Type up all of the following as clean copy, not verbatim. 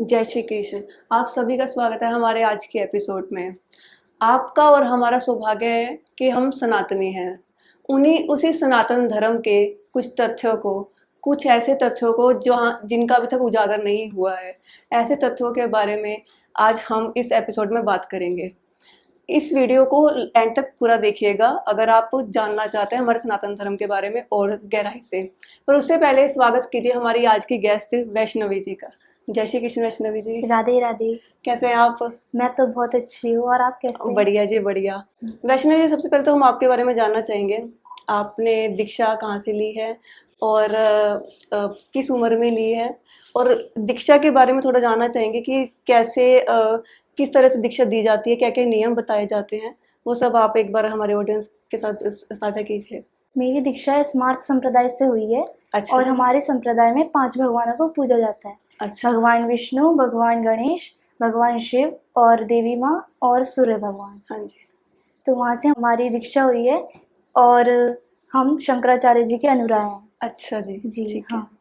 जय श्री कृष्ण। आप सभी का स्वागत है हमारे आज के एपिसोड में। आपका और हमारा सौभाग्य है कि हम सनातनी हैं। उसी सनातन धर्म के कुछ तथ्यों को, कुछ ऐसे तथ्यों को जो जिनका अभी तक उजागर नहीं हुआ है, ऐसे तथ्यों के बारे में आज हम इस एपिसोड में बात करेंगे। इस वीडियो को एंड तक पूरा देखिएगा अगर आप जानना चाहते हैं हमारे सनातन धर्म के बारे में और गहराई से। पर उससे पहले स्वागत कीजिए हमारी आज की गेस्ट वैष्णवी जी का। जय श्री कृष्ण वैष्णवी जी। राधे राधे। कैसे हैं आप? मैं तो बहुत अच्छी हूँ, और आप कैसे हैं? बढ़िया जी, बढ़िया। वैष्णवी जी, सबसे पहले तो हम आपके बारे में जानना चाहेंगे। आपने दीक्षा कहाँ से ली है और किस उम्र में ली है, और दीक्षा के बारे में थोड़ा जानना चाहेंगे कि कैसे किस तरह से दीक्षा दी जाती है, क्या क्या नियम बताए जाते हैं, वो सब आप एक बार हमारे ऑडियंस के साथ साझा कीजिए। मेरी दीक्षा स्मार्त संप्रदाय से हुई है। अच्छा। और हमारे संप्रदाय में 5 भगवानों को पूजा जाता है। अच्छा। भगवान विष्णु, भगवान गणेश, भगवान शिव और देवी माँ और सूर्य भगवान। हाँ जी। तो वहाँ से हमारी दीक्षा हुई है और हम शंकराचार्य जी के अनुयायी हैं। अच्छा जी। जी ठीक हाँ। है।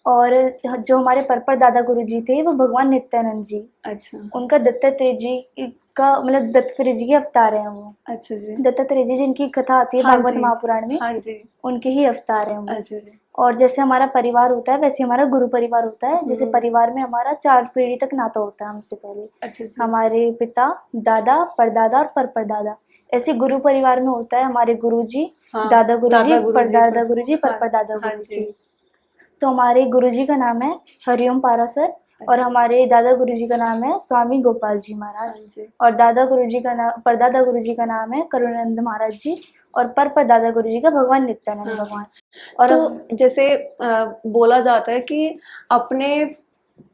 और जो हमारे पर दादा गुरु जी थे वो भगवान नित्यानंद जी। अच्छा। उनका दत्तात्रेय जी का मतलब दत्तात्रेय जी के अवतार हैं वो। अच्छा जी। दत्तात्रेय जी जिनकी कथा आती है हाँ भागवत जी। महापुराण में, हाँ जी। उनके ही अवतार हैं वो। अच्छा जी। और जैसे हमारा परिवार होता है वैसे हमारा गुरु परिवार होता है। जैसे परिवार में हमारा 4 पीढ़ी तक नाता होता है हमसे पहले। अच्छा जी। हमारे पिता, दादा, परदादा और परदादा। ऐसे गुरु परिवार में होता है हमारे गुरुजी, हाँ, दादा गुरुजी, परदादा गुरुजी, हाँ, परदादा हाँ गुरुजी। जी। तो हमारे गुरुजी का नाम है हरिओम पारासर, और हमारे दादा गुरुजी का नाम है स्वामी गोपाल जी महाराज। हाँ जी। और दादा गुरुजी का नाम, परदादा गुरुजी का नाम है करुणानंद महाराज जी, और परदादा गुरुजी का भगवान नित्यानंद भगवान। और तो जैसे बोला जाता है कि अपने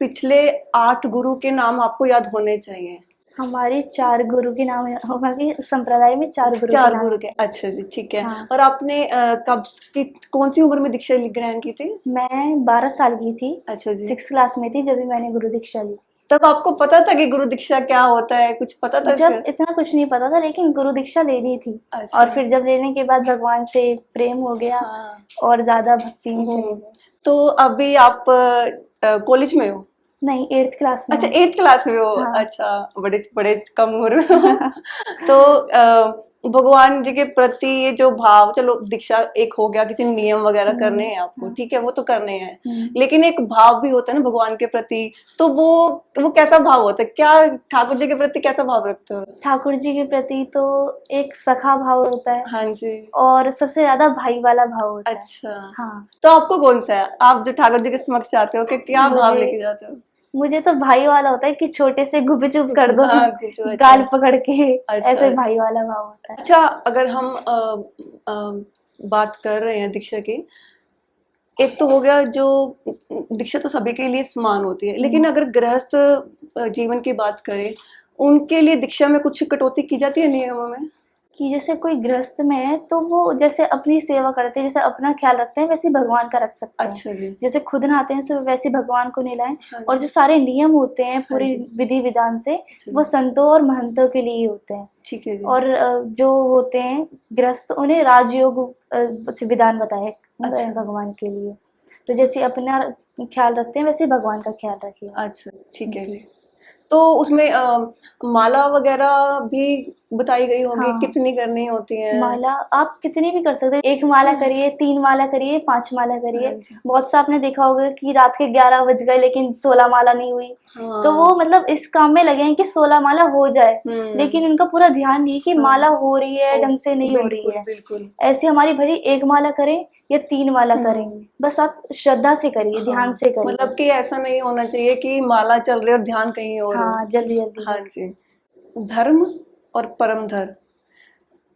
पिछले 8 गुरु के नाम आपको याद होने चाहिए। हमारी 4 गुरु के नाम, हमारे संप्रदाय में 4 गुरु के 4 नाम गुरु के। अच्छा जी, ठीक है। हाँ। और आपने कौन सी उम्र में दीक्षा ग्रहण की थी? मैं 12 साल की थी। अच्छा जी। 6th क्लास में थी जब भी मैंने गुरु दीक्षा ली थी। तब आपको पता था कि गुरु दीक्षा क्या होता है, कुछ पता था जब फिर? इतना कुछ नहीं पता था, लेकिन गुरु दीक्षा लेनी थी। अच्छा। और फिर जब लेने के बाद भगवान से प्रेम हो गया। हाँ। और ज्यादा भक्ति में चले गए। तो अभी आप कॉलेज में हो? नहीं, 8th क्लास में। अच्छा, 8th क्लास में हो। हाँ। अच्छा, बड़े बड़े कम उम्र में हो। तो भगवान जी के प्रति ये जो भाव, चलो दीक्षा एक हो गया कि नियम वगैरह करने हैं आपको, ठीक है, वो तो करने हैं, लेकिन एक भाव भी होता है ना भगवान के प्रति। तो वो कैसा भाव होता है? क्या ठाकुर जी के प्रति कैसा भाव रखते हो? ठाकुर जी के प्रति तो एक सखा भाव होता है। हाँ जी। और सबसे ज्यादा भाई वाला भाव होता है। अच्छा। हाँ। तो आपको कौन सा है? आप जो ठाकुर जी के समक्ष जाते हो, कि क्या भाव लेके जाते हो? मुझे तो भाई वाला होता है कि छोटे से गुप चुप कर दो। हाँ, गाल पकड़ के। अच्छा। ऐसे भाई वाला भाव होता है। अच्छा, अगर हम बात कर रहे हैं दीक्षा की, एक तो हो गया जो दीक्षा तो सभी के लिए समान होती है, लेकिन अगर गृहस्थ जीवन की बात करें, उनके लिए दीक्षा में कुछ कटौती की जाती है नियमों में? कि जैसे कोई गृहस्थ में है तो वो जैसे अपनी सेवा करते हैं, जैसे अपना ख्याल रखते हैं, वैसे भगवान का रख सकते हैं। अच्छा जी। जैसे खुद नहाते हैं तो वैसे भगवान को नहलाएं। हाँ और जो सारे नियम होते हैं पूरी जी। विधि विधान से, अच्छा वो संतों और महंतों के लिए ही होते हैं। ठीक है जी। और जो होते हैं गृहस्थ, उन्हें राजयोग विधान बताए अच्छा। भगवान के लिए। तो जैसे अपना ख्याल रखते हैं वैसे भगवान का ख्याल रखिए। अच्छा, ठीक है जी। तो उसमें माला वगैरह भी बताई गई होगी, हाँ। कितनी करनी होती है? माला आप कितनी भी कर सकते हैं। 1 माला करिए, 3 माला करिए, 5 माला करिए। हाँ जी। बहुत सा आपने देखा होगा कि रात के 11 बज गए लेकिन 16 माला नहीं हुई। हाँ। तो वो मतलब इस काम में लगे हैं कि 16 माला हो जाए, लेकिन उनका पूरा ध्यान नहीं कि माला हो रही है ढंग से नहीं हो रही है। बिल्कुल। ऐसे हमारी भरी 1 माला करें या 3 माला करें, बस आप श्रद्धा से करिए, ध्यान से करिए। मतलब कि ऐसा नहीं होना चाहिए कि माला चल रही है और ध्यान कहीं और हो। हाँ, जल्दी जल्दी। हाँ जी। धर्म और परम धर्म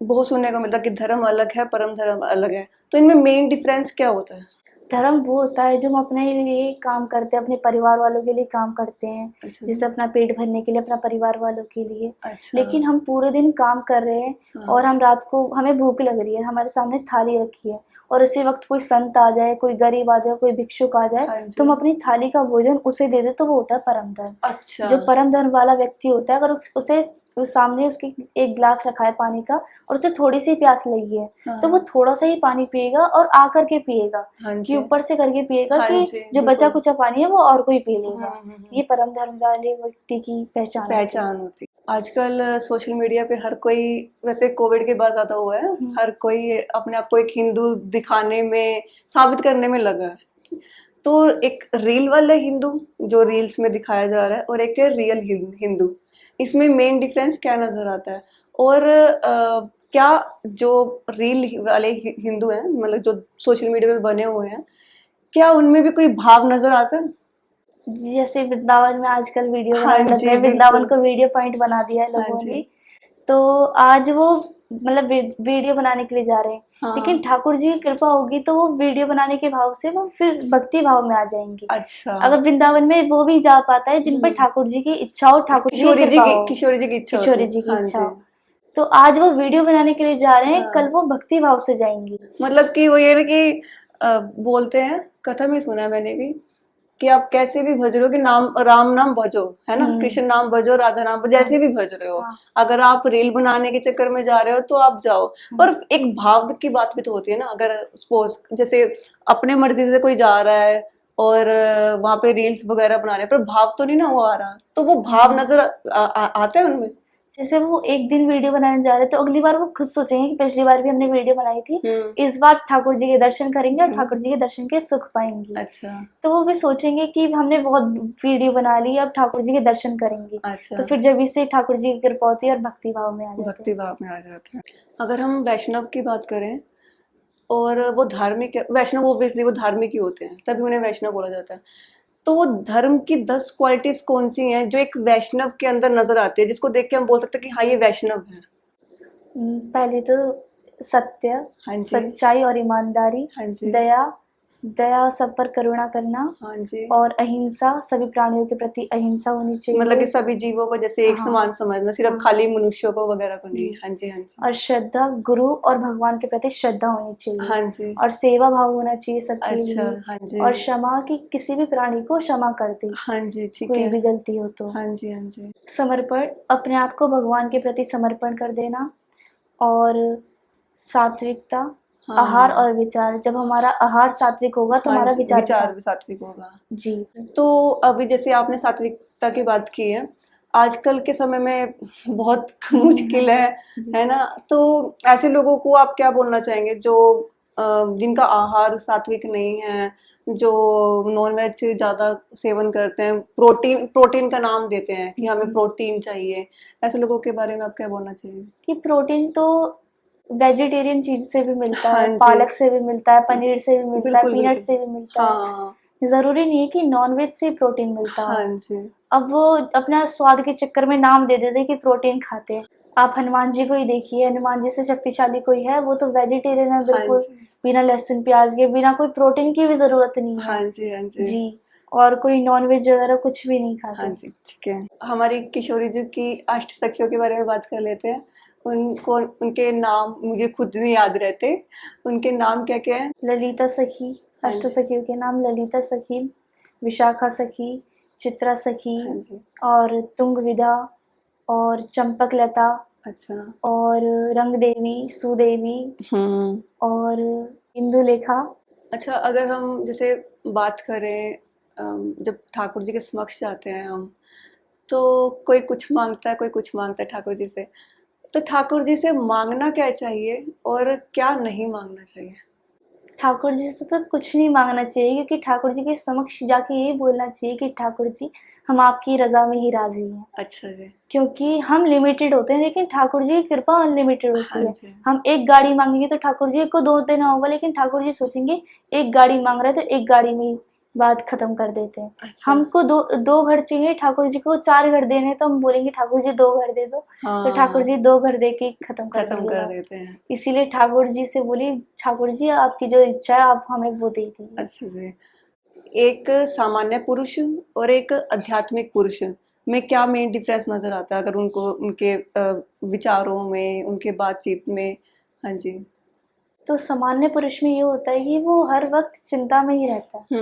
बहुत सुनने को मिलता है कि धर्म अलग है, परम धर्म अलग है। तो इनमें मेन डिफरेंस क्या होता है? धर्म वो होता है जो हम अपने लिए काम करते हैं, अपने परिवार वालों के लिए काम करते हैं। अच्छा। जैसे अपना पेट भरने के लिए, अपना परिवार वालों के लिए। अच्छा। लेकिन हम पूरे दिन काम कर रहे हैं और हम रात को, हमें भूख लग रही है, हमारे सामने थाली रखी है और उसी वक्त कोई संत आ जाए, कोई गरीब आ जाए, कोई भिक्षुक आ जाए, हाँ जी। तो हम अपनी थाली का भोजन उसे दे दे तो वो होता है परम धर्म। अच्छा। जो परम धर्म वाला व्यक्ति होता है, अगर उसे उस सामने उसके एक गिलास रखा है पानी का और उसे थोड़ी सी प्यास लगी है, तो वो हाँ थोड़ा सा ही पानी पिएगा और आकर के पिएगा, हाँ कि जी। ऊपर से करके पिएगा हाँ कि जी, जो बचा बिल्कुल। कुचा पानी है वो और कोई पी लेगा। हम्म। ये परम धर्म वाले व्यक्ति की पहचान होती है। पहचान होती। आजकल सोशल मीडिया पे हर कोई, वैसे कोविड के बाद ज्यादा हुआ है, हर कोई अपने आप को एक हिंदू दिखाने में, साबित करने में लगा है। तो एक रील वाला हिंदू जो रील्स में दिखाया जा रहा है और एक है रियल हिंदू, इसमें मेन डिफरेंस क्या नजर आता है? और क्या जो रील वाले हिंदू हैं, मतलब जो सोशल मीडिया पे बने हुए हैं, क्या उनमें भी कोई भाव नजर आता है? जैसे वृंदावन में आजकल वीडियो हाँ बनाने लग जी, गए, वृंदावन बिल्कुल। को वीडियो पॉइंट बना दिया है हाँ लोगों जी। ने, तो आज वो मतलब वीडियो बनाने के लिए जा रहे हैं, हाँ। लेकिन ठाकुर जी की कृपा होगी तो वो वीडियो बनाने के भाव से वो फिर भक्ति भाव में आ जाएंगे। अच्छा। अगर वृंदावन में वो भी जा पाता है जिन पर ठाकुर जी की इच्छा हो, ठाकुर जी की कृपा हो, किशोरी जी की इच्छा होती किशोरी है। जी की हाँ इच्छा जी। हो, तो आज वो वीडियो बनाने के लिए जा रहे हैं, हाँ। कल वो भक्ति भाव से जाएंगी। मतलब कि वो ये ना कि बोलते हैं, कथा में सुना है मैंने भी, कि आप कैसे भी भज रहे हो, कि नाम राम नाम भजो, है ना, कृष्ण नाम भजो, राधा नाम भजो, जैसे भी भज रहे हो। हाँ। अगर आप रील बनाने के चक्कर में जा रहे हो तो आप जाओ, पर एक भाव की बात भी तो होती है ना। अगर सपोज जैसे अपने मर्जी से कोई जा रहा है और वहां पे रील्स वगैरह बना रहे हैं, पर भाव तो नहीं ना वो आ रहा, तो वो भाव नजर आता है उनमें। जैसे वो एक दिन वीडियो बनाने जा रहे हैं तो अगली बार वो खुद सोचेंगे कि पिछली बार भी हमने वीडियो बनाई थी, इस बार ठाकुर जी के दर्शन करेंगे और ठाकुर जी के दर्शन के सुख पाएंगे। अच्छा। तो वो भी सोचेंगे कि हमने बहुत वीडियो बना ली, अब ठाकुर जी के दर्शन करेंगे। अच्छा। तो फिर जब इससे ठाकुर जी की कृपा होती है और भक्ति भाव में आ जाते हैं। भक्ति भाव में आ जाते हैं। अगर हम वैष्णव की बात करें, और वो धार्मिक, वैष्णव ओब्वियसली वो धार्मिक ही होते हैं, तभी उन्हें वैष्णव बोला जाता है। तो वो धर्म की 10 क्वालिटीज कौन सी हैं जो एक वैष्णव के अंदर नजर आती है, जिसको देख के हम बोल सकते हैं कि हाँ ये वैष्णव है? पहले तो सत्य, हाँ जी। सच्चाई और ईमानदारी, हाँ जी। दया, दया सब पर करुणा करना, हाँ जी। और अहिंसा, सभी प्राणियों के प्रति अहिंसा होनी चाहिए। मतलब कि सभी जीवों को जैसे एक हाँ। समान समझना, सिर्फ हाँ। खाली मनुष्यों को वगैरह को नहीं। जी। हाँ जी। हाँ जी। और श्रद्धा, गुरु और भगवान के प्रति श्रद्धा होनी चाहिए। हाँ जी। और सेवा भाव होना चाहिए सबके अच्छा। लिए। हाँ जी। और क्षमा, की किसी भी प्राणी को क्षमा कर दे हाँ जी, ठीक कोई है। भी गलती हो तो। हाँ जी। हाँ जी। समर्पण, अपने आप को भगवान के प्रति समर्पण कर देना। और सात्विकता, हाँ। आहार और विचार, जब हमारा आहार सात्विक होगा तो हाँ हमारा जी, विचार विचार भी सात्विक होगा। जी। तो अभी जैसे आपने सात्विकता की बात की है, आजकल के समय में बहुत मुश्किल है ना? तो ऐसे लोगों को आप क्या बोलना चाहेंगे जो जिनका आहार सात्विक नहीं है, जो नॉनवेज ज्यादा सेवन करते हैं, प्रोटीन प्रोटीन का नाम देते हैं कि हमें जी। प्रोटीन चाहिए, ऐसे लोगों के बारे में आप क्या बोलना चाहिए? कि प्रोटीन तो वेजिटेरियन चीज से भी मिलता हाँ है, जी। पालक से भी मिलता है, पनीर से भी मिलता है, बिल्कुल पीनट बिल्कुल। से भी मिलता है। हाँ। जरूरी नहीं है कि नॉनवेज से प्रोटीन मिलता हो। हाँ जी। अब वो अपना स्वाद के चक्कर में नाम दे देते कि प्रोटीन खाते हैं। आप हनुमान जी को ही देखिए, हनुमान जी से शक्तिशाली कोई है? वो तो वेजिटेरियन है हाँ बिल्कुल, जी। बिना लहसुन प्याज के, बिना कोई प्रोटीन की भी जरूरत नहीं है। हाँ जी। हाँ जी। जी। और कोई नॉनवेज वगैरह कुछ भी नहीं हाँ खाते। जी, ठीक है। हमारी किशोरी जी की अष्ट सखियों के बारे में बात कर लेते हैं। उनको, उनके नाम मुझे खुद नहीं याद रहते, उनके नाम क्या क्या है? ललिता सखी, हाँ अष्ट जी। सखियों के नाम ललिता सखी, विशाखा सखी, चित्रा सखी, हाँ जी। और तुंग विदा, और चंपक लता, अच्छा। और रंग देवी, सुदेवी, और इंदुलेखा। अच्छा, अगर हम जैसे बात करें, जब ठाकुर जी के समक्ष जाते हैं हम, तो कोई कुछ मांगता है, कोई कुछ मांगता है ठाकुर जी से, तो ठाकुर जी से मांगना क्या चाहिए और क्या नहीं मांगना चाहिए? ठाकुर जी से तो कुछ नहीं मांगना चाहिए, क्योंकि ठाकुर जी के समक्ष जाके यही बोलना चाहिए कि ठाकुर जी हम आपकी रजा में ही राजी हैं। अच्छा जी। क्योंकि हम लिमिटेड होते हैं, लेकिन ठाकुर जी की कृपा अनलिमिटेड हाँ होती है। जी। हम एक गाड़ी मांगेंगे तो ठाकुर जी को 2 देना होगा, लेकिन ठाकुर जी सोचेंगे एक गाड़ी मांग रहा है तो एक गाड़ी में ही बात खत्म कर देते हैं। अच्छा। हमको दो घर चाहिए, ठाकुर जी को 4 घर देने हैं, तो हम बोलेंगे ठाकुर जी 2 घर दे दो। तो ठाकुर जी 2 घर दे के खत्म कर खत्म देंगे कर बात। देते हैं। इसीलिए ठाकुर जी से बोली, ठाकुर जी आपकी जो इच्छा है आप हमें वो दे दीजिए। अच्छा जी। एक सामान्य पुरुष और एक आध्यात्मिक पुरुष में क्या मेन डिफरेंस नजर आता है, अगर उनको उनके विचारों में, उनके बातचीत में? हाँ जी। तो सामान्य पुरुष में ये होता है कि वो हर वक्त चिंता में ही रहता है।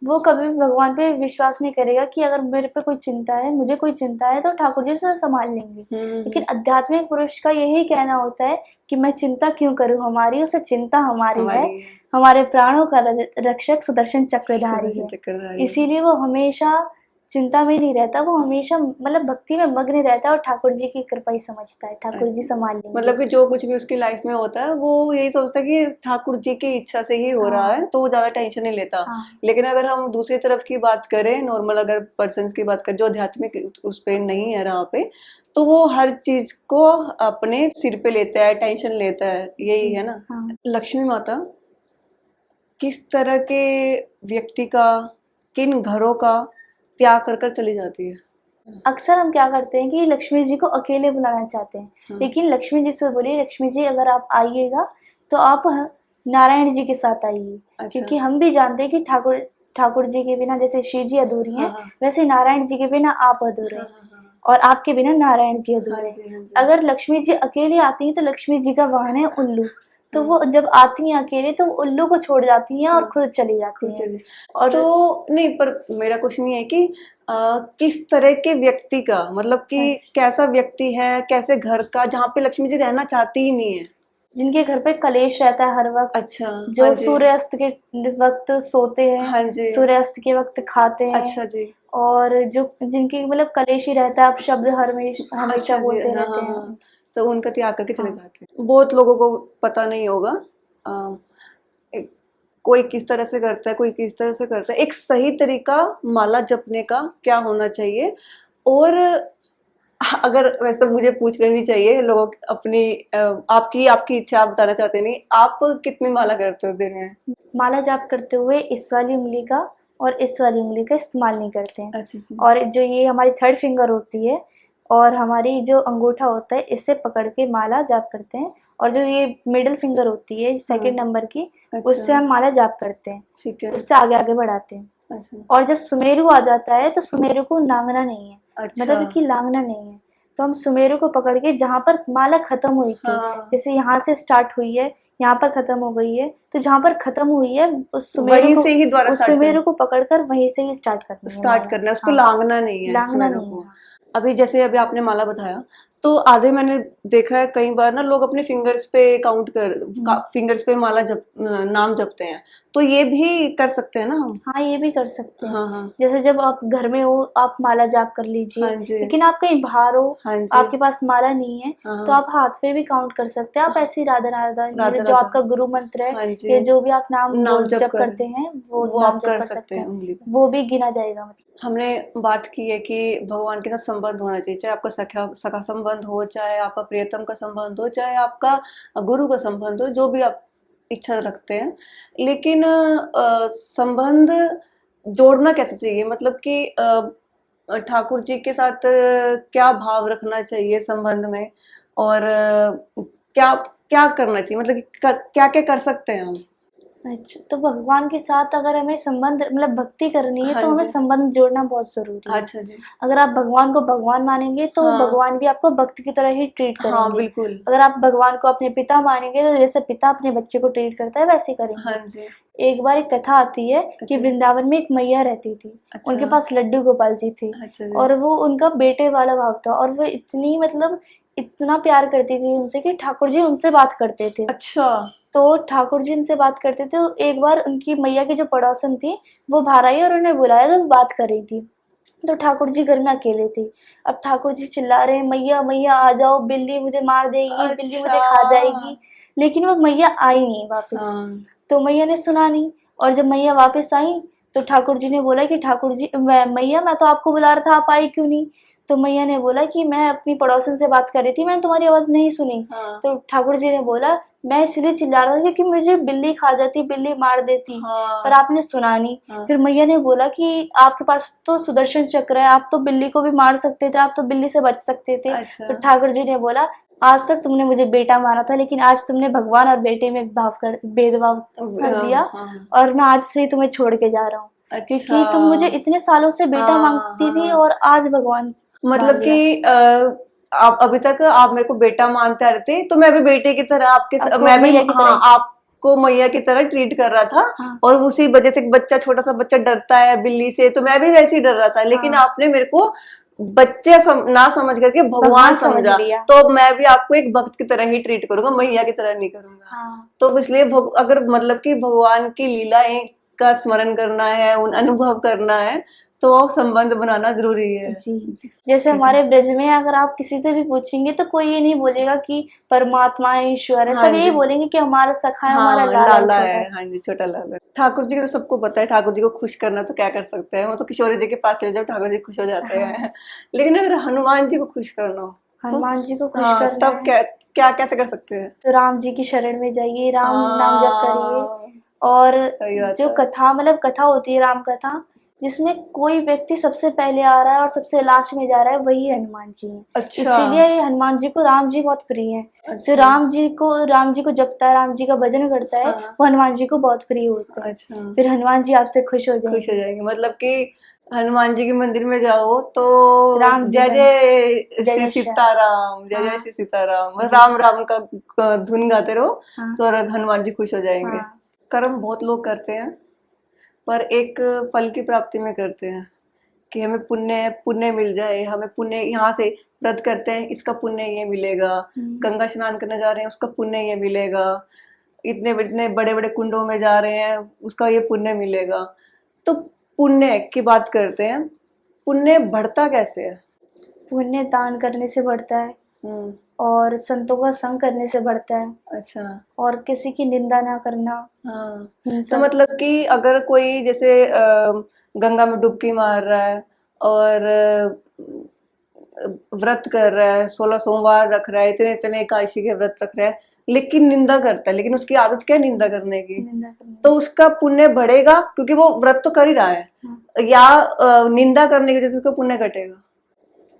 वो कभी भी भगवान पे विश्वास नहीं करेगा कि अगर मेरे पे कोई चिंता है, मुझे कोई चिंता है, तो ठाकुर जी से संभाल लेंगे। लेकिन आध्यात्मिक पुरुष का यही कहना होता है कि मैं चिंता क्यों करूं, हमारी उसे चिंता हमारी है, हमारे प्राणों का रक्षक सुदर्शन चक्रधारी है। इसीलिए वो हमेशा चिंता में नहीं रहता, वो हमेशा मतलब भक्ति में मग्न रहता है और ठाकुर जी की कृपा ही समझता है, ठाकुर जी संभाल लेंगे। मतलब कि जो कुछ भी उसकी लाइफ में होता है वो यही सोचता है कि ठाकुर जी की इच्छा से ही हो रहा है, तो वो ज्यादा टेंशन नहीं लेता। लेकिन अगर हम दूसरी तरफ की बात करें, नॉर्मल अगर पर्सन की बात करें जो आध्यात्मिक उस पे नहीं है राह पे, तो वो हर चीज को अपने सिर पे लेता है, टेंशन लेता है, यही है ना। लक्ष्मी माता किस तरह के व्यक्ति का, किन घरों का त्याग कर कर चली जाती है? अक्सर हम क्या करते हैं कि लक्ष्मी जी को अकेले बुलाना चाहते हैं, लेकिन लक्ष्मी जी से बोलिए, लक्ष्मी जी अगर आप आइएगा तो आप नारायण जी के साथ आइए। क्योंकि हम भी जानते हैं कि ठाकुर जी के बिना जैसे शिव जी अधूरी हैं, वैसे नारायण जी के बिना आप अधूरे हैं, और आपके बिना नारायण जी अधूरे हैं। अगर लक्ष्मी जी अकेले आती हैं तो लक्ष्मी जी का वाहन है उल्लू, तो वो जब आती हैं अकेले तो उल्लू को छोड़ जाती हैं और खुद चली जाती हैं। और तो नहीं, पर मेरा क्वेश्चन ये है कि किस तरह के व्यक्ति का, मतलब कि कैसा व्यक्ति है, कैसे घर का, जहाँ पे लक्ष्मी जी रहना चाहती ही नहीं है? जिनके घर पे कलेश रहता है हर वक्त। अच्छा। जो सूर्यास्त के वक्त सोते हैं, सूर्यास्त के वक्त खाते हैं। अच्छा जी। और जो जिनकी मतलब कलेश ही रहता है, आप शब्द हमेशा बोलते रहते हैं, तो उनका त्याग करके चले जाते हैं। बहुत लोगों को पता नहीं होगा, कोई किस तरह से करता है, कोई किस तरह से करता है। एक सही तरीका माला जपने का क्या होना चाहिए? और अगर वैसे तो मुझे पूछ लेनी चाहिए, लोग अपनी आपकी इच्छा आप बताना चाहते नहीं, आप कितनी माला करते हो दिन में? माला जाप करते हुए इस वाली उंगली का और इस वाली उंगली का इस्तेमाल नहीं करते हैं। अच्छा। और जो ये हमारी थर्ड फिंगर होती है और हमारी जो अंगूठा होता है, इससे पकड़ के माला जाप करते हैं। और जो ये मिडिल फिंगर होती है सेकंड नंबर की, उससे हम माला जाप करते हैं, उससे आगे आगे बढ़ाते हैं। अच्छा। और जब सुमेरु आ जाता है तो सुमेरु को लांघना नहीं है। अच्छा। मतलब कि लांघना नहीं है, तो हम सुमेरु को पकड़ के जहाँ पर माला खत्म हुई थी, जैसे यहाँ से स्टार्ट हुई है, यहाँ पर खत्म हो गई है, तो जहाँ पर खत्म हुई है उस सुमेरु को पकड़कर वहीं से ही स्टार्ट करना है, उसको लांघना नहीं है, लांघना नहीं है। अभी जैसे अभी आपने माला बताया, तो आधे मैंने देखा है कई बार ना, लोग अपने फिंगर्स पे फिंगर्स पे माला नाम जपते हैं, तो ये भी कर सकते हैं ना हम? हाँ, ये भी कर सकते हैं। हाँ। जैसे जब आप घर में हो आप माला जाप कर लीजिए। लेकिन आप कहीं बाहर हो, आपके पास माला नहीं है, तो आप हाथ पे भी काउंट कर सकते हैं। आप ऐसे ही राधा राधा जो आपका गुरु मंत्र है या जो भी आप नाम जप करते हैं वो नाम जप कर सकते हैं, वो भी गिना जाएगा। मतलब हमने बात की है कि भगवान के साथ संबंध होना चाहिए, चाहे आपका सखा संबंध हो, चाहे आपका प्रियतम का संबंध हो, चाहे आपका गुरु का संबंध हो, जो भी आप इच्छा रखते हैं। लेकिन संबंध जोड़ना कैसे चाहिए? मतलब कि ठाकुर जी के साथ क्या भाव रखना चाहिए संबंध में, और क्या क्या करना चाहिए, मतलब क्या क्या कर सकते हैं हम? अच्छा, तो भगवान के साथ अगर हमें संबंध मतलब भक्ति करनी है, तो हमें संबंध जोड़ना बहुत जरूरी है। अच्छा जी। अगर आप भगवान को भगवान मानेंगे तो भगवान भी आपको भक्त की तरह ही ट्रीट करेंगे। हाँ, बिल्कुल। अगर आप भगवान को अपने पिता मानेंगे तो जैसे पिता अपने बच्चे को ट्रीट करता है वैसे करेंगे। हाँ जी। एक बार एक कथा आती है कि वृंदावन में एक मैया रहती थी। उनके पास लड्डू गोपाल जी थे। और वो उनका बेटे वाला भाव था, और वो इतनी मतलब इतना प्यार करती थी उनसे कि ठाकुर जी उनसे बात करते थे। अच्छा। तो ठाकुर जी उनसे बात करते थे। तो एक बार उनकी मैया की जो पड़ोसन थी वो बाहर आई और उन्हें बुलाया, तो बात कर रही थी। तो ठाकुर जी घर में अकेले थे। अब ठाकुर जी चिल्ला रहे हैं, मैया मैया आ जाओ, बिल्ली मुझे मार देगी। अच्छा। बिल्ली मुझे खा जाएगी। लेकिन वो मैया आई नहीं वापस। तो मैया ने सुना नहीं, और जब मैया वापस आई तो ठाकुर जी ने बोला कि ठाकुर जी मैया मैं तो आपको बुला रहा था, आप आई क्यों नहीं? तो मैया ने बोला कि मैं अपनी पड़ोसन से बात कर रही थी, मैंने तुम्हारी आवाज नहीं सुनी। तो ठाकुर जी ने बोला मैं इसलिए चिल्ला रहा था क्योंकि मुझे बिल्ली खा जाती, बिल्ली मार देती। पर आपने सुना नहीं। फिर मैया ने बोला कि आपके पास तो सुदर्शन चक्र है, आप तो बिल्ली को भी मार सकते थे, आप तो बिल्ली से बच सकते थे। तो ठाकुर जी ने बोला आज तक तुमने मुझे बेटा माना था, लेकिन आज तुमने भगवान और बेटे में भेदभाव कर दिया, और मैं आज से ही तुम्हें छोड़ के जा रहा हूँ। क्योंकि तुम मुझे इतने सालों से बेटा मांगती थी और आज भगवान, मतलब कि आप अभी तक आप मेरे को बेटा मानते आ रहे थे, तो मैं भी बेटे की तरह आपके मैं भी को मैया की तरह ट्रीट कर रहा था। हाँ। और उसी वजह से बच्चा, छोटा सा बच्चा डरता है बिल्ली से, तो मैं भी वैसे ही डर रहा था, लेकिन हाँ। आपने मेरे को बच्चे ना समझ करके भगवान भगवान समझ समझा, लिया। तो मैं भी आपको एक भक्त की तरह ही ट्रीट करूंगा, मैया की तरह नहीं करूंगा। हाँ। तो इसलिए अगर मतलब कि भगवान की लीलाएं का स्मरण करना है, उन अनुभव करना है, तो संबंध बनाना जरूरी है। जी, जैसे हमारे ब्रज में अगर आप किसी से भी पूछेंगे तो कोई ये नहीं बोलेगा कि परमात्मा है, ईश्वर है, हाँ सब यही जी। बोलेंगे कि हमारा सखा है, हमारा हाँ, लाला है, लाला छोटा है। है। हाँ जी, छोटा लाला। ठाकुर जी को तो सबको पता है, ठाकुर जी को खुश करना तो क्या कर सकते हैं, वो तो किशोरी जी के पास चले जाओ, ठाकुर जी खुश हो जाते हाँ। हैं। लेकिन अगर हनुमान जी को खुश करना हो, हनुमान जी को खुश हाँ, करना तब है क्या क्या कैसे कर सकते हैं? तो राम जी की शरण में जाइए, राम नाम जप करिए। हाँ, और सही बात जो है। कथा, मतलब कथा होती है राम कथा, जिसमें कोई व्यक्ति सबसे पहले आ रहा है और सबसे लास्ट में जा रहा है, वही हनुमान जी है। अच्छा। इसीलिए ये हनुमान जी को राम जी बहुत प्रिय है। जो अच्छा। राम जी को जपता है, राम जी का भजन करता है, हाँ। वो हनुमान जी को बहुत प्रिय होते हैं। अच्छा, फिर हनुमान जी आपसे खुश हो खुश हो जाएंगे। जाएंगे, मतलब कि हनुमान जी के मंदिर में जाओ तो राम जी जय का जय जय श्री जय श्री राम। सीताराम, जय जय हाँ। श्री सीताराम, बस जी। राम राम का धुन गाते रहो, हाँ। तो हनुमान जी खुश हो जाएंगे। हाँ। कर्म बहुत लोग करते हैं, पर एक फल की प्राप्ति में करते हैं कि हमें पुण्य पुण्य मिल जाए, हमें पुण्य, यहाँ से व्रत करते हैं इसका पुण्य ये मिलेगा, गंगा स्नान करने जा रहे हैं उसका पुण्य ये मिलेगा, इतने इतने बड़े बड़े कुंडों में जा रहे हैं उसका ये पुण्य मिलेगा। तो पुण्य की बात करते हैं, पुण्य बढ़ता कैसे है? पुण्य दान करने से बढ़ता है, हम्म। और संतों का संग करने से बढ़ता है, अच्छा। और किसी की निंदा ना करना, हाँ, तो हिंसा। मतलब कि अगर कोई जैसे गंगा में डुबकी मार रहा है और व्रत कर रहा है, 16 सोमवार रख रहा है, इतने इतने एकादशी के व्रत रख रहा है, लेकिन निंदा करता है, लेकिन उसकी आदत क्या है निंदा करने की, निंदा करना। तो उसका पुण्य बढ़ेगा क्योंकि वो व्रत तो कर ही रहा है, हाँ। या निंदा करने की वजह से उसका पुण्य घटेगा?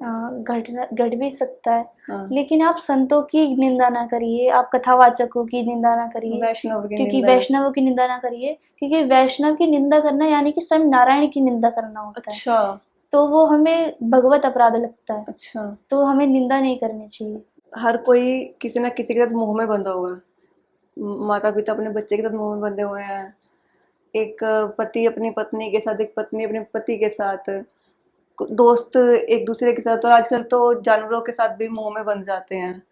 घट भी सकता है। हाँ। लेकिन आप संतों की निंदा ना करिए, आप कथावाचकों की निंदा ना करिए, वैष्णव की क्योंकि निंदा। वैष्णवों की निंदा ना करिए, क्योंकि वैष्णव की निंदा करना यानी कि स्वयं नारायण की निंदा करना होता है। अच्छा। तो वो हमें भगवत अपराध लगता है, अच्छा। तो हमें निंदा नहीं करनी चाहिए। हर कोई किसी ना किसी के साथ मोह में बंधा हुआ है, माता पिता अपने बच्चे के साथ मोह में बंधे हुए हैं, एक पति अपनी पत्नी के साथ, एक पत्नी अपने पति के साथ, दोस्त एक दूसरे के साथ, और आजकल तो जानवरों के साथ भी मोह में बंध जाते हैं।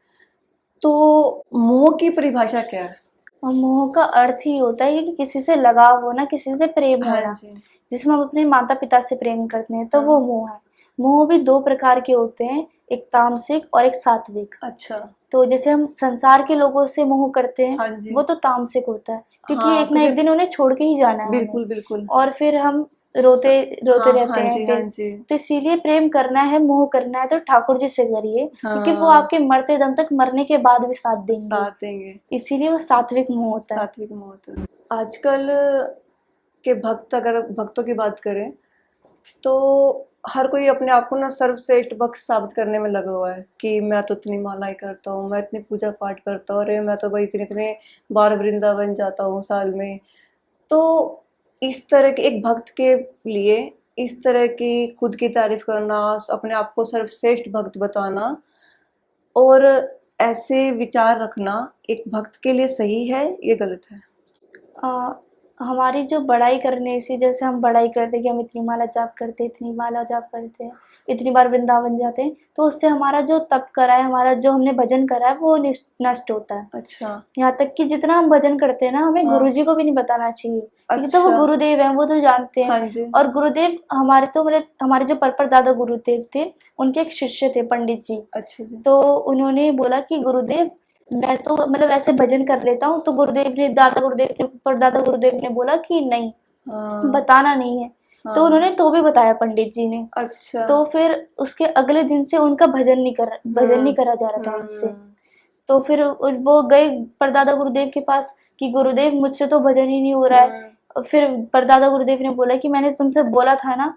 तो मोह की परिभाषा क्या है? और मोह का अर्थ ही होता है कि किसी से लगाव होना, किसी से प्रेम हाँ होना। जी। जिसमें हम अपने माता पिता से प्रेम करते हैं, तो हाँ। वो मोह है। मोह भी दो प्रकार के होते हैं, एक तामसिक और एक सात्विक। अच्छा। तो जैसे हम संसार के लोगों से मोह करते हैं, हाँ जी। वो तो तामसिक होता है, क्योंकि हाँ, एक ना एक दिन उन्हें छोड़ के ही जाना है बिल्कुल हमें। बिल्कुल। और फिर हम रोते रोते हाँ, रहते हाँ हैं जी, फिर। हाँ जी। तो इसीलिए प्रेम करना है, मोह करना है, तो ठाकुर जी से करिए, क्योंकि वो हाँ, आपके मरते दम तक, मरने के बाद भी साथ देंगे। साथ देंगे। इसीलिए वो सात्विक मोह होता है। सात्विक मोह होता है। आजकल के भक्त, अगर भक्तों की बात करें तो हर कोई अपने आप को ना सर्वश्रेष्ठ भक्त साबित करने में लगा हुआ है कि मैं तो इतनी मालाएं करता हूँ, मैं इतनी पूजा पाठ करता हूँ, अरे मैं तो भाई इतने इतने बार वृंदावन जाता हूँ साल में। तो इस तरह के एक भक्त के लिए इस तरह की खुद की तारीफ करना, अपने आप को सर्वश्रेष्ठ भक्त बताना और ऐसे विचार रखना एक भक्त के लिए सही है या गलत है? आ, हमारी जो बड़ाई करने से, जैसे हम बड़ाई करते हैं कि हम इतनी माला जाप करते हैं, इतनी माला जाप करते हैं, इतनी बार वृंदावन जाते हैं, तो उससे हमारा जो तप करा है, हमारा जो हमने भजन करा है, वो नष्ट होता है। अच्छा। यहाँ तक कि जितना हम भजन करते हैं ना, हमें हाँ। गुरुजी को भी नहीं बताना चाहिए, क्योंकि तो वो अच्छा। गुरुदेव हैं, वो तो जानते हैं। हाँ जी। और गुरुदेव हमारे, तो मतलब हमारे जो पर दादा गुरुदेव थे, उनके एक शिष्य थे पंडित जी। अच्छा जी। तो उन्होंने बोला कि गुरुदेव, मैं तो मतलब ऐसे भजन कर लेता हूँ। तो गुरुदेव ने, दादा गुरुदेव ने, परदादा गुरुदेव ने बोला कि नहीं, हाँ। बताना नहीं है। तो हाँ। उन्होंने तो भी बताया पंडित जी ने। अच्छा। तो फिर उसके अगले दिन से उनका भजन नहीं करा जा रहा था उनसे। तो फिर वो गए परदादा गुरुदेव के पास कि गुरुदेव, मुझसे तो भजन ही नहीं हो रहा है। फिर परदादा गुरुदेव ने बोला कि मैंने तुमसे बोला था ना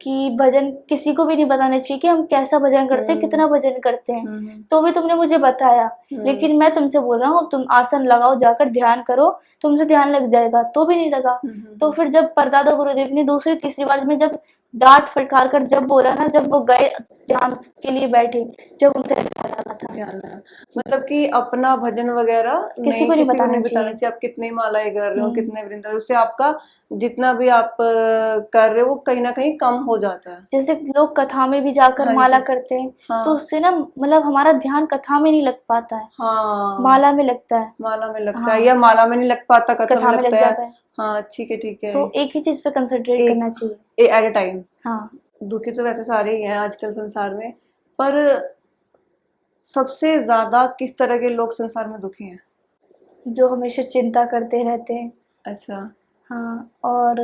कि भजन किसी को भी नहीं बताना चाहिए कि हम कैसा भजन करते हैं, कितना भजन करते हैं। तो भी तुमने मुझे बताया, लेकिन मैं तुमसे बोल रहा हूँ, तुम आसन लगाओ, जाकर ध्यान करो, तुमसे ध्यान लग जाएगा। तो भी नहीं लगा। तो फिर जब परदादा गुरुदेव ने दूसरी तीसरी बार में जब डांट फटकार कर जब बोला ना, जब वो गए ध्यान के लिए बैठे जब उनसे ध्यान आता था। ध्यान है। मतलब कि अपना भजन वगैरह किसी को नहीं बताना बताना चाहिए। आप कितनी मालाएं कर रहे हो, हम्म। कितने वृंदावन, उससे आपका जितना भी आप कर रहे हो वो कहीं ना कहीं कम हो जाता है। जैसे लोग कथा में भी जाकर हाँ माला जी। करते हैं, हाँ तो उससे ना मतलब हमारा ध्यान कथा में नहीं लग पाता है, हाँ, माला में लगता है। माला में लगता हाँ, है, या माला में नहीं लग पाता, कथा कथा में में लग लगता है। जाता है। हाँ ठीक है ठीक है। तो एक ही चीज पे कंसंट्रेट करना चाहिए। At a time. हाँ, दुखी तो वैसे सारे ही हैं आजकल संसार में, पर सबसे ज्यादा किस तरह के लोग संसार में दुखी हैं? जो हमेशा चिंता करते रहते हैं। अच्छा। हाँ, और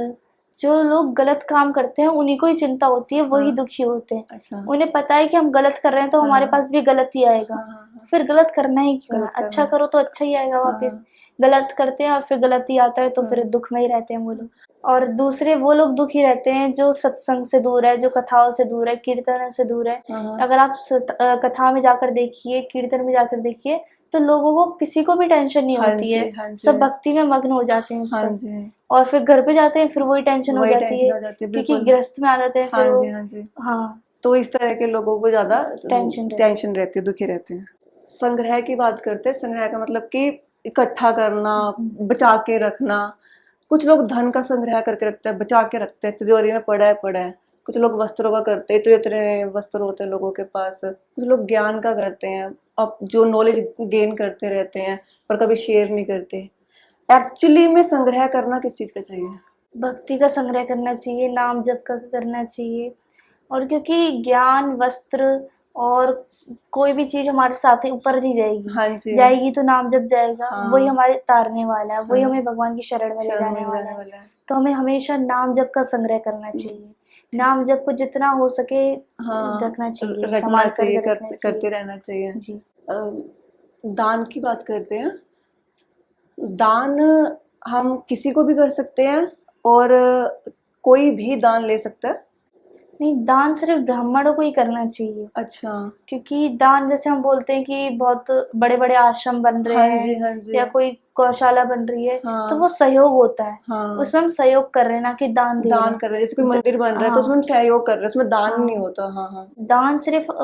जो लोग गलत काम करते हैं उन्हीं को ही चिंता होती है, वही हाँ। दुखी होते हैं। अच्छा। उन्हें पता है कि हम गलत कर रहे हैं तो हाँ हमारे हाँ पास भी गलत ही आएगा, हाँ हाँ फिर गलत करना ही क्यों है, गलत करना अच्छा है। करो तो अच्छा ही आएगा हाँ वापस। गलत करते हैं और फिर गलत ही आता है, तो फिर हाँ दुख में ही रहते हैं वो लोग। और दूसरे वो लोग दुखी रहते हैं जो सत्संग से दूर है, जो कथाओं से दूर है, कीर्तन से दूर है। हाँ अगर आप कथा में जाकर देखिए, कीर्तन में जाकर देखिए, तो लोगों को किसी को भी टेंशन नहीं हाँ होती जी है, हाँ जी सब भक्ति में मग्न हो जाते हैं उस हाँ वक्त। जी। और फिर घर पे जाते हैं फिर वही टेंशन हो वही जाती टेंशन है, हो जाती है, क्योंकि बिल्कुल। गृहस्थ में आ जाते हैं हाँ फिर वो। जी हाँ जी। हाँ, तो इस तरह के लोगों को ज्यादा टेंशन रहती है। दुखी रहते हैं। संग्रह की बात करते हैं। संग्रह का मतलब कि इकट्ठा करना, बचा के रखना। कुछ लोग धन का संग्रह करके रखते हैं, बचा के रखते हैं, तिजोरी में पड़ा है। कुछ लोग वस्त्रों का करते हैं, इतने इतने वस्त्र होते हैं लोगों के पास। कुछ लोग ज्ञान का करते हैं, अब जो नॉलेज गेन करते रहते हैं, पर कभी शेयर नहीं करते। एक्चुअली में संग्रह करना किस चीज का चाहिए? भक्ति का संग्रह करना चाहिए, नाम जप का करना चाहिए। और क्योंकि ज्ञान, वस्त्र और कोई भी चीज हमारे साथ ही ऊपर नहीं जाएगी, हाँ जी। जाएगी तो नाम जप जाएगा। हाँ। वही हमारे तारने वाला है, वही हाँ। हमें भगवान की शरण में ले शरण जाने में वाला जाने है। वाला है। तो हमें हमेशा नाम जप का संग्रह करना चाहिए, नाम जप को जितना हो सके हाँ रखना चाहिए, रखना संभाल चाहिए, करके रखना करते चाहिए। रहना चाहिए। जी। दान की बात करते हैं। दान हम किसी को भी कर सकते हैं, और कोई भी दान ले सकता है। नहीं, दान सिर्फ ब्राह्मणों को ही करना चाहिए, अच्छा। क्योंकि दान जैसे हम बोलते हैं कि बहुत बड़े बड़े आश्रम बन रहे हाँ हैं जी हाँ जी। या कोई गौशाला बन रही है, हाँ। तो वो सहयोग होता है। हाँ। उसमें हम सहयोग कर रहे हैं, ना कि दान दे रहे दान हैं। कर रहे हैं, जैसे कोई मंदिर बन रहा है तो उसमें हाँ, हम सहयोग कर रहे हैं, उसमें दान हाँ। नहीं होता। हाँ हाँ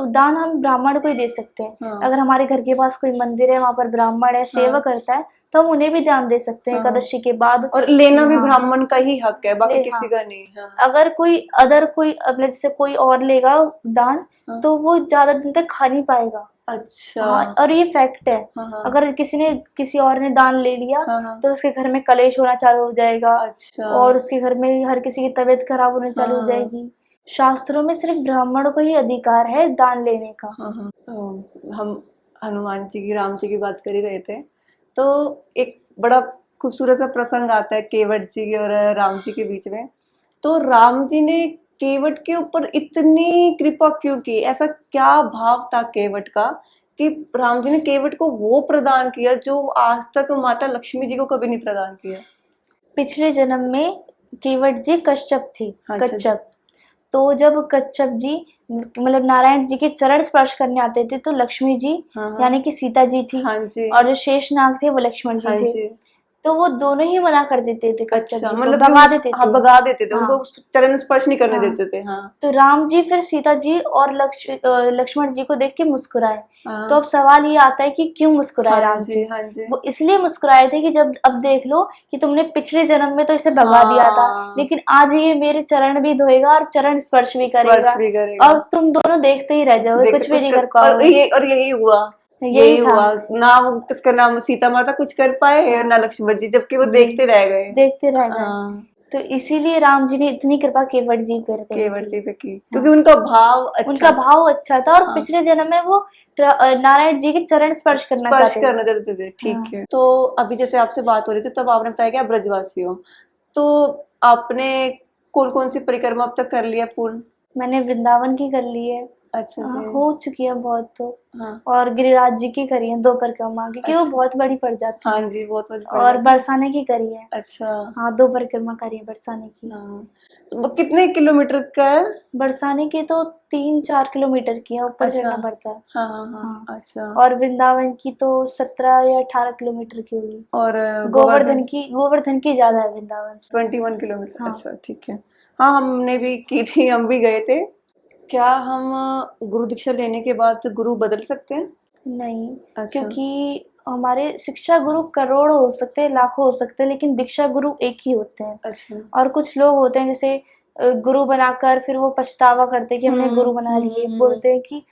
दान हम ब्राह्मण को ही दे सकते हैं। हाँ। अगर हमारे घर के पास कोई मंदिर है, वहां पर ब्राह्मण है, सेवा करता है, तो हम उन्हें भी दान दे सकते हैं हाँ। एकादशी के बाद। और लेना भी हाँ। ब्राह्मण का ही हक है, बाकी किसी हाँ। का नहीं। हाँ। अगर कोई अपने जैसे कोई और लेगा दान, हाँ। तो वो ज्यादा दिन तक खा नहीं पाएगा। अच्छा। हाँ, और ये फैक्ट है। हाँ हाँ अगर किसी और ने दान ले लिया, हाँ हाँ। तो उसके घर में कलेश होना चालू हो जाएगा। अच्छा। और उसके घर में हर किसी की तबीयत खराब होने चालू हो हाँ। जाएगी। शास्त्रों में सिर्फ ब्राह्मणों को ही अधिकार है दान लेने का। हाँ हाँ। हम हनुमान जी की, राम जी की बात कर ही रहे थे, तो एक बड़ा खूबसूरत सा प्रसंग आता है केवट जी और राम जी के बीच में। तो राम जी ने केवट के ऊपर इतनी कृपा क्यों की? ऐसा क्या भाव था केवट का कि राम जी ने केवट को वो प्रदान किया जो आज तक माता लक्ष्मी जी को कभी नहीं प्रदान किया? पिछले जन्म में केवट जी कश्यप थे। अच्छा जी। कच्छप। तो जब कच्छप जी मतलब नारायण जी के चरण स्पर्श करने आते थे, तो लक्ष्मी जी हाँ हाँ यानी कि सीता जी थी, हाँ जी और जो शेषनाग थे वो लक्ष्मण जी हाँ थे। जी। तो वो दोनों ही मना कर देते थे कच्छप अच्छा, जी को, मतलब भगा देते हाँ थे। भगा देते थे, हाँ। उनको चरण स्पर्श नहीं करने हाँ। देते थे। हाँ। तो राम जी फिर सीता जी और लक्ष्मण जी को देख के मुस्कुराए। हाँ। तो अब सवाल ये आता है कि क्यों मुस्कुराए हाँ राम जी जी? हाँ जी। वो इसलिए मुस्कुराए थे कि जब अब देख लो कि तुमने पिछले जन्म में तो इसे भगा दिया था, हाँ। लेकिन आज ये मेरे चरण भी धोएगा और चरण स्पर्श भी करेगा, स्पर्श भी करेगा। और तुम दोनों देखते ही रह जाओगे, कुछ भी नहीं कर और पाओगे। और यही हुआ। यही था। हुआ ना, उसका नाम सीता माता कुछ कर पाए हाँ। ना लक्ष्मण जी, जबकि वो जी। देखते रह गए। देखते रह गए। हाँ। तो इसीलिए राम जी ने इतनी कृपा केवट जी पर करी केवट थी। जी पे की, क्योंकि उनका भाव अच्छा उनका भाव अच्छा था, और हाँ। पिछले जन्म में वो नारायण जी के चरण स्पर्श करना देते थे। ठीक है। तो अभी जैसे आपसे बात हो रही थी, तब आपने बताया कि आप ब्रजवासी हो, तो आपने कौन कौन सी परिक्रमा अब तक कर लिया पूर्ण? मैंने वृंदावन की कर ली है। अच्छा जी। हो चुकी है बहुत तो। हाँ। और गिरिराज जी की करी है 2 परिक्रमा, क्योंकि वो अच्छा। बहुत बड़ी पड़ जाती है। हाँ जी, बहुत बड़ी पड़ और जाती है। बरसाने की करी है। अच्छा। हाँ, 2 परिक्रमा करी है बरसाने की। हाँ। तो वो कितने किलोमीटर का है? बरसाने की तो 3-4 किलोमीटर की है, ऊपर अच्छा। चढ़ना पड़ता है। हाँ हाँ हाँ। हाँ। अच्छा। और वृंदावन की तो 17 या 18 किलोमीटर की होगी। और गोवर्धन की ज्यादा है वृंदावन से। 21 किलोमीटर। हाँ। अच्छा ठीक है। हाँ, हमने भी की थी, हम भी गए थे। क्या हम गुरु दीक्षा लेने के बाद गुरु बदल सकते हैं? नहीं, अच्छा। क्योंकि हमारे शिक्षा गुरु करोड़ों हो सकते हैं, लाखों हो सकते हैं, लेकिन दीक्षा गुरु एक ही होते हैं। अच्छा। और कुछ लोग होते हैं जैसे गुरु बनाकर फिर वो पछतावा करते हैं कि हमने गुरु बना लिए, बोलते हैं कि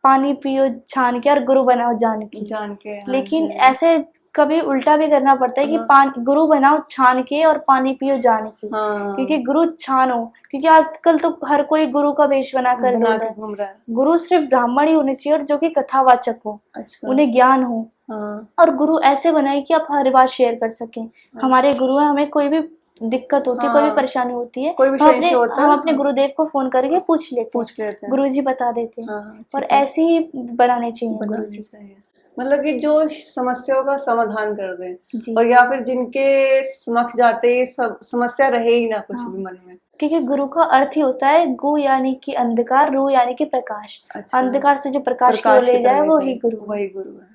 पानी पियो छान के और गुरु बनाओ जान के। जान के, हाँ लेकिन जी। ऐसे कभी उल्टा भी करना पड़ता है कि हाँ। गुरु बनाओ छान के और पानी पियो जान के। हाँ। क्योंकि गुरु छानो, क्योंकि आजकल तो हर कोई गुरु का वेश बनाकर बना घूम के रहा है। घूम रहा है। गुरु सिर्फ ब्राह्मण ही होने चाहिए और जो कि कथावाचक हो, अच्छा। उन्हें ज्ञान हो। हाँ। और गुरु ऐसे बनाए कि आप हर बात शेयर कर सकें। हमारे गुरु हैं, हमें कोई भी दिक्कत होती है, कोई भी हाँ। परेशानी होती है, कोई भी तो हम संशय होता है, हम अपने हाँ। गुरुदेव को फोन करके पूछ लेते हैं। गुरु जी बता देते हैं। हाँ, हाँ, और ठीक है। ऐसे ही बनाने चाहिए गुरु बनानी जी। चाहिए, मतलब कि जो समस्याओं का समाधान कर दें, जी। और या फिर जिनके समक्ष जाते ही सब समस्या रहे ही ना कुछ हाँ। भी मन में। क्योंकि गुरु का अर्थ ही होता है गु यानी कि अंधकार, रू यानी कि प्रकाश। अच्छा। अंधकार से जो प्रकाश की ओर प्रकाश की ले जाए तरफ वो ले ही जाए, गुरु है। वही गुरु है।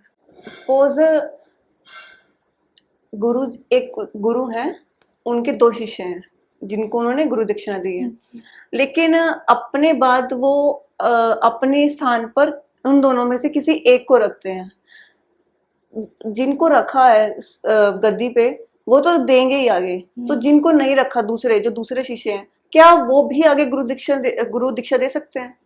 सपोज एक गुरु हैं, उनके 2 शिष्य हैं जिनको उन्होंने गुरु दक्षिणा दी है, जी। लेकिन अपने बाद वो अपने स्थान पर उन दोनों में से किसी एक को रखते हैं। जिनको रखा है गद्दी पे, वो तो देंगे ही आगे, तो जिनको नहीं रखा, जो दूसरे शिष्य हैं, क्या वो भी आगे गुरु दीक्षा दे सकते हैं?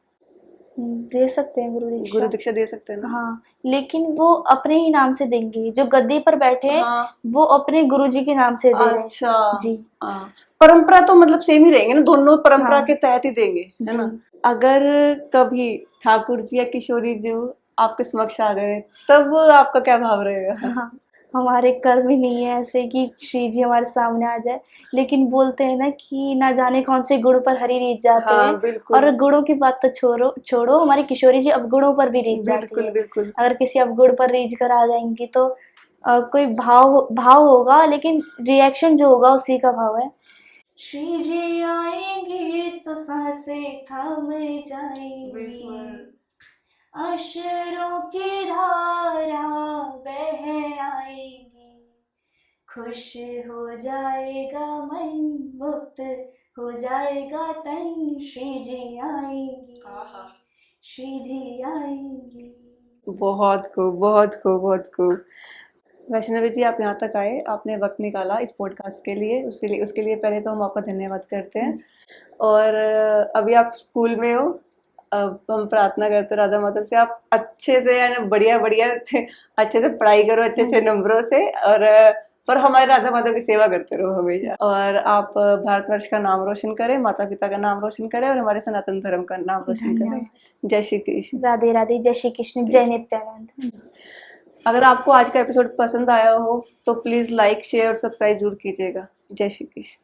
दे सकते हैं गुरु दीक्षा दे सकते हैं ना? हाँ, लेकिन वो अपने ही नाम से देंगे। जो गद्दी पर बैठे हैं, हाँ। वो अपने गुरुजी के नाम से दे रहे हैं। अच्छा। जी। हाँ। परंपरा तो मतलब सेम ही रहेंगे ना, दोनों परंपरा हाँ। के तहत ही देंगे, है ना? अगर कभी ठाकुर जी या किशोरी जी आपके समक्ष आ गए, तब आपका क्या भाव रहेगा? हाँ, हमारे कर्म ही नहीं है ऐसे कि श्री जी हमारे सामने आ जाए, लेकिन बोलते हैं ना कि ना जाने कौन से गुण पर हरि रीझ जाते हाँ, हैं। बिल्कुल। और गुणों की बात तो छोड़ो, हमारी किशोरी जी अवगुणों पर भी रीझ जाती है। बिल्कुल। अगर किसी अवगुण पर रीझ कर आ जाएंगी तो कोई भाव होगा, लेकिन रिएक्शन जो होगा उसी का भाव है। श्री जी आएंगे तो सांसें थम जाएंगी, अश्रों की धारा बह आएगी, खुश हो जाएगा मन, मुक्त हो जाएगा तन, श्री जी आएंगी, श्री जी आएंगी। बहुत खूब। वैष्णवी जी, आप यहाँ तक आए, आपने वक्त निकाला इस पॉडकास्ट के लिए, उसके लिए पहले तो हम आपका धन्यवाद करते हैं। और अभी आप स्कूल में हो, अब हम प्रार्थना करते राधा माधव से आप अच्छे से, यानी बढ़िया अच्छे से पढ़ाई करो, अच्छे से नंबरों से, और पर हमारे राधा माधव की सेवा करते रहो हमेशा। और आप भारतवर्ष का नाम रोशन करें, माता पिता का नाम रोशन करें, और हमारे सनातन धर्म का नाम रोशन करें। जय श्री कृष्ण। राधे राधे। जय श्री कृष्ण। जय नित्यानंद। अगर आपको आज का एपिसोड पसंद आया हो तो प्लीज लाइक, शेयर और सब्सक्राइब जरूर कीजिएगा। जय श्री कृष्ण।